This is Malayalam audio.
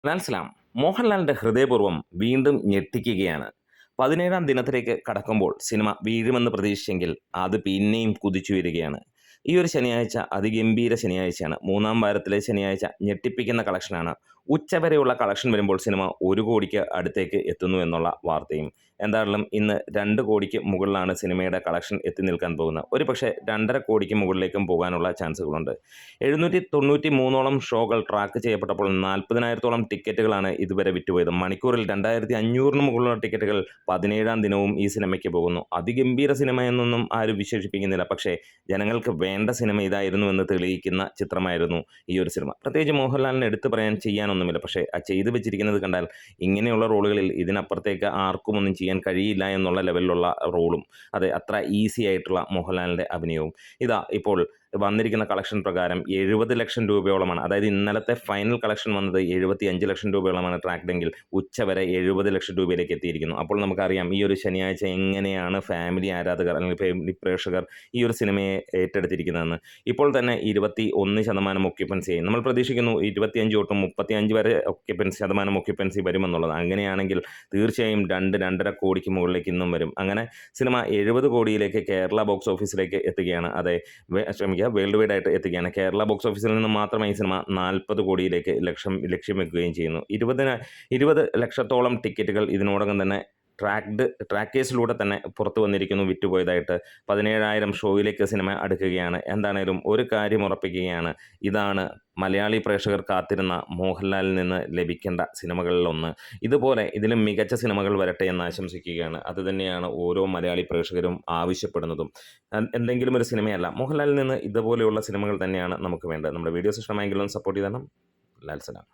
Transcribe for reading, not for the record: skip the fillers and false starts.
ലാൽസലാം മോഹൻലാലിന്റെ ഹൃദയപൂർവ്വം വീണ്ടും ഞെട്ടിക്കുകയാണ്. 17-ാം ദിനത്തിലേക്ക് കടക്കുമ്പോൾ സിനിമ വീഴുമെന്ന് പ്രതീക്ഷിച്ചെങ്കിൽ അത് പിന്നെയും കുതിച്ചുയരുകയാണ്. ഈ ഒരു ശനിയാഴ്ച അതിഗംഭീര ശനിയാഴ്ചയാണ്. മൂന്നാം വാരത്തിലെ ശനിയാഴ്ച ഞെട്ടിപ്പിക്കുന്ന കളക്ഷനാണ്. ഉച്ചവരെയുള്ള കളക്ഷൻ വരുമ്പോൾ സിനിമ 1 കോടിക്ക് അടുത്തേക്ക് എത്തുന്നു എന്നുള്ള വാർത്തയും. എന്തായാലും ഇന്ന് 2 കോടിക്ക് മുകളിലാണ് സിനിമയുടെ കളക്ഷൻ എത്തി നിൽക്കാൻ പോകുന്നത്. ഒരുപക്ഷേ 2.5 കോടിക്ക് മുകളിലേക്കും പോകാനുള്ള ചാൻസുകളുണ്ട്. 793ഓളം ഷോകൾ ട്രാക്ക് ചെയ്യപ്പെട്ടപ്പോൾ 40,000-ഓളം ടിക്കറ്റുകളാണ് ഇതുവരെ വിറ്റുപോയത്. മണിക്കൂറിൽ 2,500-ന് മുകളിലുള്ള ടിക്കറ്റുകൾ 17-ാം ദിനവും ഈ സിനിമയ്ക്ക് പോകുന്നു. അതിഗംഭീര സിനിമ എന്നൊന്നും ആരും വിശേഷിപ്പിക്കുന്നില്ല. പക്ഷേ ജനങ്ങൾക്ക് വേണ്ട സിനിമ ഇതായിരുന്നു എന്ന് തെളിയിക്കുന്ന ചിത്രമായിരുന്നു ഈ ഒരു സിനിമ. പ്രത്യേകിച്ച് മോഹൻലാലിന് എടുത്തു പറയാൻ ചെയ്യാനൊന്നുമില്ല. പക്ഷേ ആ ചെയ്തു വെച്ചിരിക്കുന്നത് കണ്ടാൽ ഇങ്ങനെയുള്ള റോളുകളിൽ ഇതിനപ്പുറത്തേക്ക് ആർക്കും ഒന്നും ചെയ്യാൻ കഴിയില്ല എന്നുള്ള ലെവലിലുള്ള റോളും, അതെ, അത്ര ഈസി ആയിട്ടുള്ള മോഹൻലാലിൻ്റെ അഭിനയവും. ഇതാ ഇപ്പോൾ വന്നിരിക്കുന്ന കളക്ഷൻ പ്രകാരം 70 ലക്ഷം രൂപയോളമാണ്. അതായത് ഇന്നലത്തെ ഫൈനൽ കളക്ഷൻ വന്നത് 75 ലക്ഷം രൂപയോളമാണ് ട്രാക്ക്ഡെങ്കിൽ ഉച്ചവരെ 70 ലക്ഷം രൂപയിലേക്ക് എത്തിയിരിക്കുന്നു. അപ്പോൾ നമുക്കറിയാം ഈ ഒരു ശനിയാഴ്ച എങ്ങനെയാണ് ഫാമിലി ആരാധകർ അല്ലെങ്കിൽ ഫാമിലി പ്രേക്ഷകർ ഈ ഒരു സിനിമയെ ഏറ്റെടുത്തിരിക്കുന്നതെന്ന്. ഇപ്പോൾ തന്നെ 21% ഒക്യുപ്പൻസി. നമ്മൾ പ്രതീക്ഷിക്കുന്നു 25 തൊട്ട് 35 വരെ ഒക്യുപ്പൻസി വരുമെന്നുള്ളത്. അങ്ങനെയാണെങ്കിൽ തീർച്ചയായും 2-2.5 കോടിക്ക് മുകളിലേക്ക് ഇന്നും വരും. അങ്ങനെ സിനിമ 70 കോടിയിലേക്ക് കേരള ബോക്സ് ഓഫീസിലേക്ക് എത്തുകയാണ്. അതെ, വേൾഡ് വൈഡ് ആയിട്ട് എത്തുകയാണ്. കേരള ബോക്സ് ഓഫീസിൽ നിന്ന് മാത്രമേ ഈ സിനിമ 40 കോടിയിലേക്ക് ലക്ഷ്യം വെക്കുകയും ചെയ്യുന്നു. 20 ലക്ഷത്തോളം ടിക്കറ്റുകൾ ഇതിനോടകം തന്നെ ട്രാക്കേഴ്സിലൂടെ തന്നെ പുറത്തു വന്നിരിക്കുന്നു വിറ്റുപോയതായിട്ട്. 17,000 ഷോയിലേക്ക് സിനിമ അടുക്കുകയാണ്. എന്താണേലും ഒരു കാര്യം ഉറപ്പിക്കുകയാണ്, ഇതാണ് മലയാളി പ്രേക്ഷകർ കാത്തിരുന്ന മോഹൻലാലിൽ നിന്ന് ലഭിക്കേണ്ട സിനിമകളിലൊന്ന്. ഇതുപോലെ ഇതിലും മികച്ച സിനിമകൾ വരട്ടെ എന്ന് ആശംസിക്കുകയാണ്. അതുതന്നെയാണ് ഓരോ മലയാളി പ്രേക്ഷകരും ആവശ്യപ്പെടുന്നതും. എന്തെങ്കിലും ഒരു സിനിമയല്ല, മോഹൻലാലിൽ നിന്ന് ഇതുപോലെയുള്ള സിനിമകൾ തന്നെയാണ് നമുക്ക് വേണ്ടത്. നമ്മുടെ വീഡിയോസ് ഇഷ്ടമായെങ്കിലും സപ്പോർട്ട് ചെയ്തണം. ലാൽസലാം.